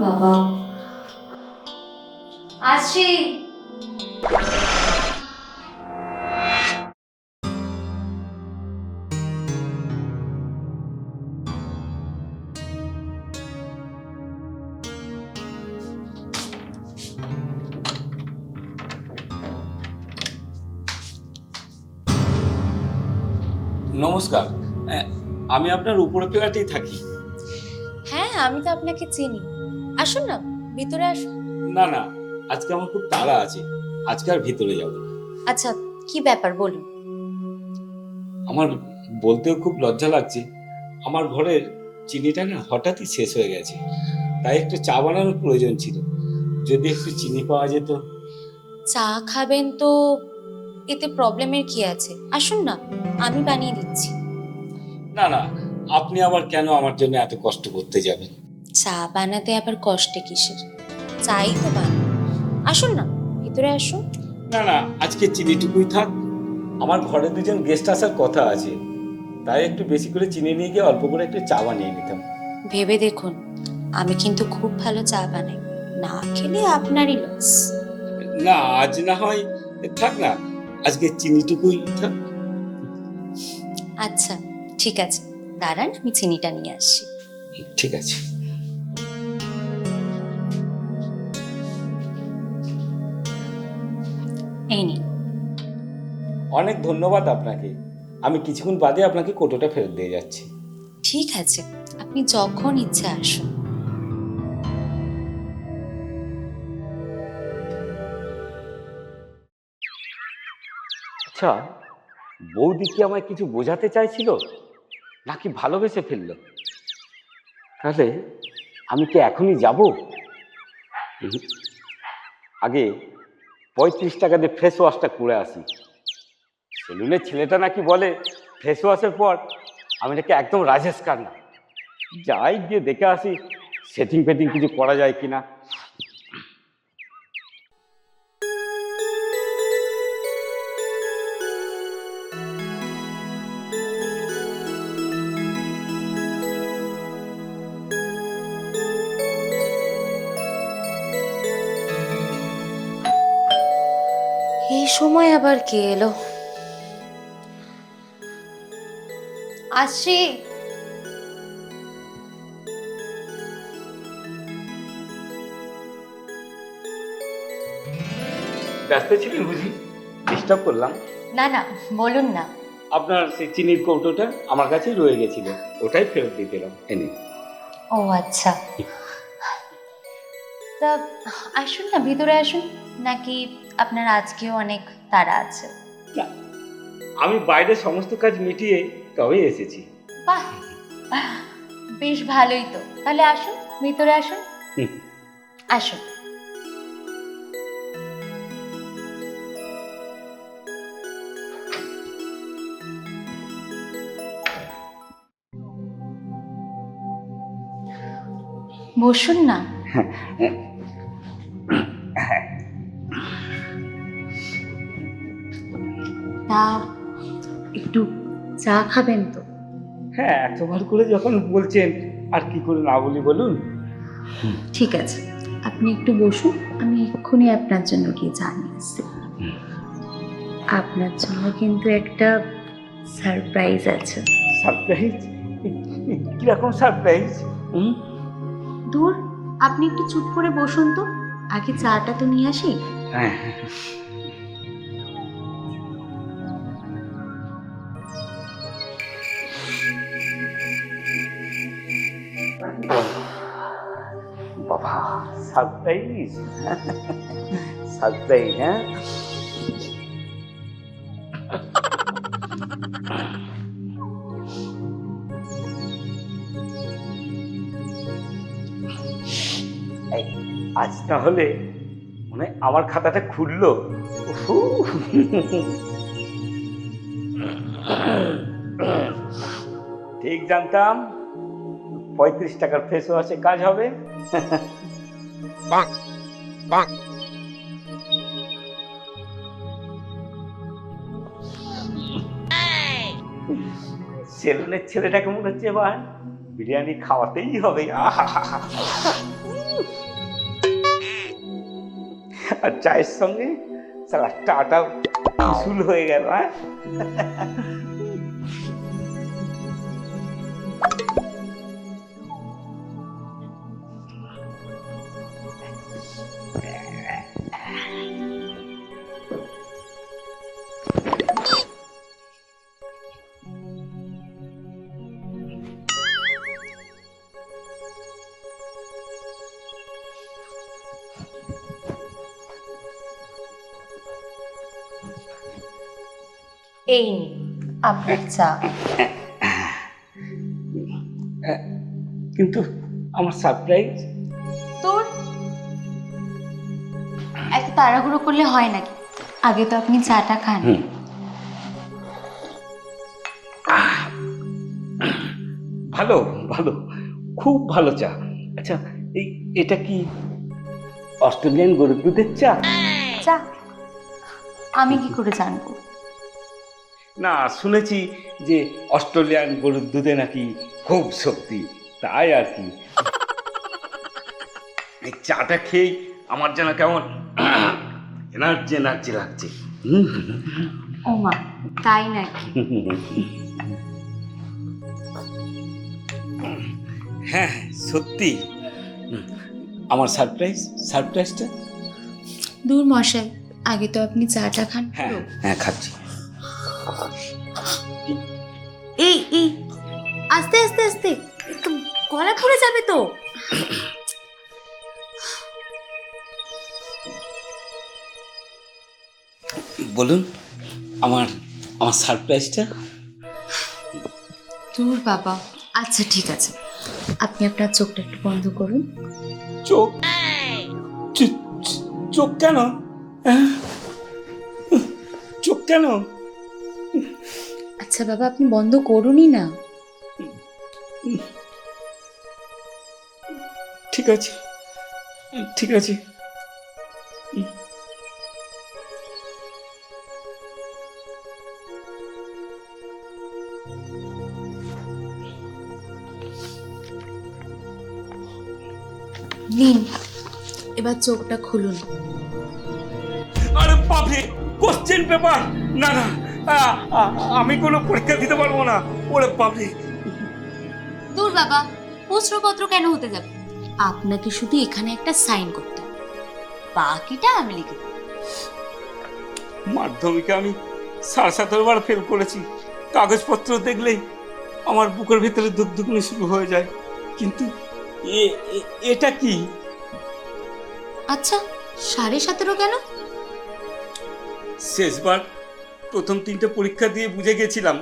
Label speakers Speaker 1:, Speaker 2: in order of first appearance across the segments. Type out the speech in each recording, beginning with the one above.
Speaker 1: বাবা, আসছি।
Speaker 2: নমস্কার। আমি আপনার উপরের ফ্ল্যাটেই থাকি।
Speaker 1: হ্যাঁ, আমি তো আপনাকে চিনি। আসুন না, ভিতরে আসুন।
Speaker 2: না না, আজকে আমার খুব তাড়া আছে, আজকে আর ভিতরে যাব না।
Speaker 1: আচ্ছা, কি ব্যাপার বলুন।
Speaker 2: আমার বলতেও খুব লজ্জা লাগছে, আমার ঘরের চিনিটা না হঠাৎই শেষ হয়ে গেছে, তাই একটু চা বানানোর প্রয়োজন ছিল, যদি একটু চিনি পাওয়া যেত।
Speaker 1: চা খাবেন তো এতে প্রবলেমের কি আছে? আসুন না, আমি বানিয়ে দিচ্ছি।
Speaker 2: না না, আপনি আবার কেন আমার জন্য এত কষ্ট করতে যাবেন?
Speaker 1: চা বানাতে আবার কষ্টে কিসের? চাই তো বানান। আসুন না, ভিতরে আসুন।
Speaker 2: না না, আজকে চিনিটুকুই থাক, আমার ঘরে দুজন গেস্ট আসার কথা আছে, তাই একটু বেশি করে চিনি নিয়ে গিয়ে অল্প করে একটু চা বানিয়ে নিতাম।
Speaker 1: ভেবে দেখুন, আমি কিন্তু খুব ভালো চা বানাই, না খেলে আপনারই লস।
Speaker 2: না, আজ না হয় থাক না, আজকে চিনিটুকুই থাক।
Speaker 1: আচ্ছা, ঠিক আছে, দাঁড়ান, আমি চিনিটা নিয়ে আসছি।
Speaker 2: ঠিক আছে।
Speaker 1: এই নিন।
Speaker 2: অনেক ধন্যবাদ আপনাকে, আমি কিছুক্ষণ বাদে আপনাকে কোটোটা ফেরত দিয়ে যাচ্ছি।
Speaker 1: ঠিক আছে, আপনি যখন ইচ্ছে আসুন।
Speaker 2: আচ্ছা, বৌদি কি আমায় কিছু বোঝাতে চাইছিল নাকি ভালোবেসে ফেললো? তাহলে আমি কি এখনই যাব? আগে 35 টাকা দিয়ে ফেস ওয়াশটা করে আসি। সেলুনের ছেলেটা নাকি বলে ফেস ওয়াশের পর আমি নাকি একদম রাজেশ খান্না। যাই গিয়ে দেখে আসি সেটিং ফেটিং কিছু করা যায় কিনা।
Speaker 1: এই সময় আবার কে এলো? আসছি।
Speaker 2: ব্যস্ত ছিলেন বুঝি? ডিস্টার্ব করলাম?
Speaker 1: না না, বলুন না।
Speaker 2: আপনার সেই চিনির কৌটোটা আমার কাছেই রয়ে গেছিল, ওটাই ফেরত দিয়ে দিলাম, এনে।
Speaker 1: ও আচ্ছা, তা আসুন না, ভিতরে আসুন। নাকি আপনার আজকেও অনেক তাড়া আছে?
Speaker 2: না, আমি বাইরে সমস্ত কাজ মিটিয়ে তবেই এসেছি।
Speaker 1: বাহ, বেশ ভালোই তো। তাহলে আসুন, ভিতরে আসুন।
Speaker 2: হুম।
Speaker 1: আসুন। বসুন না। তা একটু চা খাবেন তো?
Speaker 2: হ্যাঁ, এতবার করে যখন বলছেন আর কি করে না বলি বলুন।
Speaker 1: ঠিক আছে, আপনি একটু বসুন, আমি এক্ষুনি আপনার জন্য গিয়ে চা নিয়ে আসছি। আপনার জন্য কিন্তু একটা সারপ্রাইজ আছে।
Speaker 2: সারপ্রাইজ? কিরকম সারপ্রাইজ?
Speaker 1: দূর, আপনি একটু চুপ করে বসুন তো, আগে চাটা তো নিয়ে আসি।
Speaker 2: হ্যাঁ, বাবা, সারপ্রাইজ। সারপ্রাইজ, হ্যাঁ। এই, আজ তাহলে মানে আমার খাতাটা খুললো। উফু। ঠিক জানতাম 35 টাকার ফেস ওয়াশে কাজ হবে। সেলুনের ছেলেটাকে মনে হচ্ছে এবার বিরিয়ানি খাওয়াতেই হবে। আহা, আর চায়ের সঙ্গে সারা টাটা উসুল হয়ে গেল। হ্যাঁ,
Speaker 1: এই নিন আপনার চা।
Speaker 2: কিন্তু আমার সারপ্রাইজ।
Speaker 1: তোর এত তাড়াহুড়ো করলে হয় নাকি? আগে তো আপনি চাটা খান।
Speaker 2: ভালো ভালো, খুব ভালো চা। আচ্ছা, এটা কি অস্ট্রেলিয়ান গরুর দুধের চা?
Speaker 1: চা আমি কি করে জানবো?
Speaker 2: না, শুনেছি যে অস্ট্রেলিয়ান গরুর দুধে নাকি খুব শক্তি, তাই আর কি। এই চাটা খেয়ে আমার যেন কেমন এনার্জি এনার্জি লাগছে।
Speaker 1: ও মা, তাই নাকি?
Speaker 2: হ্যাঁ সত্যি। আমার সারপ্রাইজটা।
Speaker 1: দূর মশাই, আগে তো আপনি চাটা খান।
Speaker 2: হ্যাঁ হ্যাঁ, খাচ্ছি।
Speaker 1: এই এই আস্তে আস্তে আস্তে, একটু গলা পড়ে যাবে তো।
Speaker 2: বলুন, আমার সারপ্রাইজটা।
Speaker 1: দূর বাবা, আচ্ছা ঠিক আছে, আপনি আপনার চোখটা একটু বন্ধ করুন।
Speaker 2: চোখ? চোখ কেন? চোখ কেন?
Speaker 1: আচ্ছা বাবা, আপনি বন্ধ করুনই না।
Speaker 2: ঠিক আছে ঠিক আছে।
Speaker 1: নিন, এবার চোখটা খুলুন।
Speaker 2: আরে বাপরে, কোশ্চেন পেপার! না না, আমি কোনো পরীক্ষা দিতে পারবো না। ওরে বাপরে!
Speaker 1: দূর বাবা, প্রশ্নপত্র কেন হতে যাবে? আপনাকে শুধু এখানে একটা সাইন করতে হবে, বাকিটা আমি লিখে দেব।
Speaker 2: মাধ্যমিকে আমি ৭.৫ বার ফেল করেছি। কাগজপত্র দেখলেই আমার বুকের ভিতরে ধুকধুকনি শুরু হয়ে যায়। কিন্তু এটা কি?
Speaker 1: আচ্ছা, 17.5 কেন?
Speaker 2: শেষবার প্রথম 3টে পরীক্ষা দিয়ে বুঝে গেছিলাম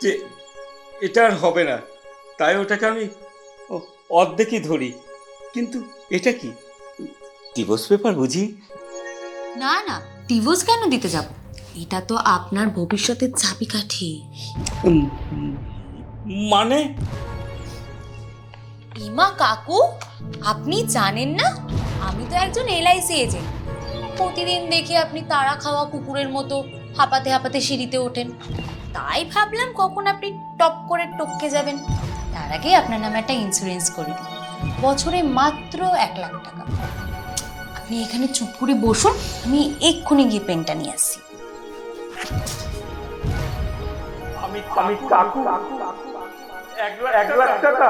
Speaker 2: যে এটা আর হবে না, তাই ওটাকে আমি অর্ধেকই ধরি। কিন্তু এটা কি দিবস পেপার বুঝি?
Speaker 1: না না, ডিভোর্স কেন দিতে যাব? এটা তো আপনার ভবিষ্যতের চাবিকাঠি।
Speaker 2: মানে?
Speaker 1: ইমা কাকু, আপনি জানেন না, আমি তো একজন এলআইসি এজেন্ট। প্রতিদিন দেখি আপনি তাড়া খাওয়া কুকুরের মতো হাঁপাতে হাঁপাতে সিঁড়িতে ওঠেন। তাই ভাবলাম কখন আপনি টপ করে টপকে যাবেন, তার আগে আপনার নামে একটা ইন্স্যুরেন্স করে দিই, বছরে মাত্র 1 লাখ টাকা। আপনি এখানে চুপ করে বসুন, আমি এক্ষুনি গিয়ে পেনটা নিয়ে আসছি।
Speaker 2: আমি কাকু 1 লাখ টাকা?